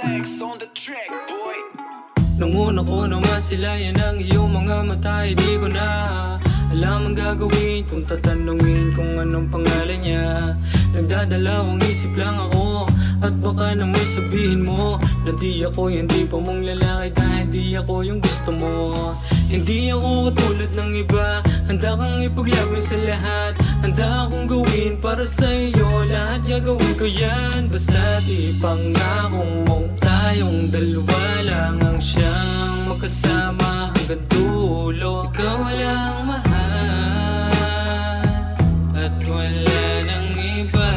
relax on the track, boy. Nung una ko naman sila, yan ang iyong mga mata. Di ko na alam ang gagawin kung tatanungin kung anong pangalan niya. Nagdadalawang isip lang ako, at baka naman sabihin mo na di ako yung tipo mong lalaki, dahil di ako yung gusto mo. Hindi ako katulad ng iba, handa kang ipaglaban sa lahat. Handa akong gawin para sa iyo, lahat gagawin ko yan. Basta di pangakong mong tayong dalawa lang ang siyang magkasama hanggang dulo. Ikaw lang mahal, at wala nang iba.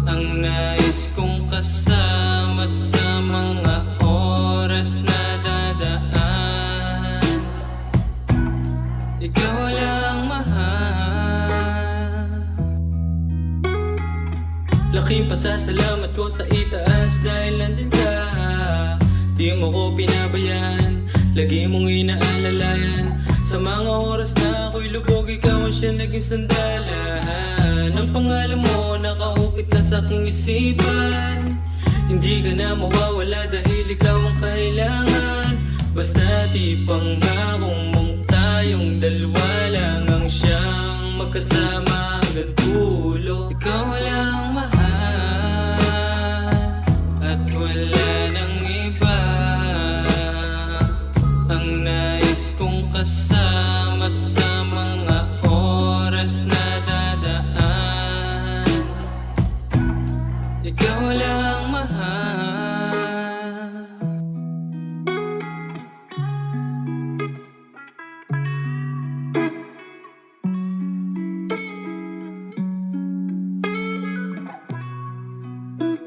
Ang nais kong kasama sa mga oras na dadaan. Ikaw lang mahal. Laking pasasalamat ko sa itaas dahil nandun ka. Di mo ko pinabayaan, lagi mong inaalalayan. Sa mga oras na ako'y lubog, ikaw ang siya naging sandalan. Ang pangalan mo nakahukit na sa aking isipan. Hindi ka na mawawala dahil ikaw ang kailangan. Basta di pangakong mong tayong dalawa lang ang siyang magkasama hanggang dulo. Ikaw lang mahal, at wala nang iba. Ang nais kong kasama sa mga oras na dadaan. Ikaw lang mahal.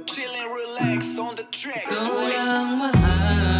Chill and relax on the track, Ikaw boy. lang mahal.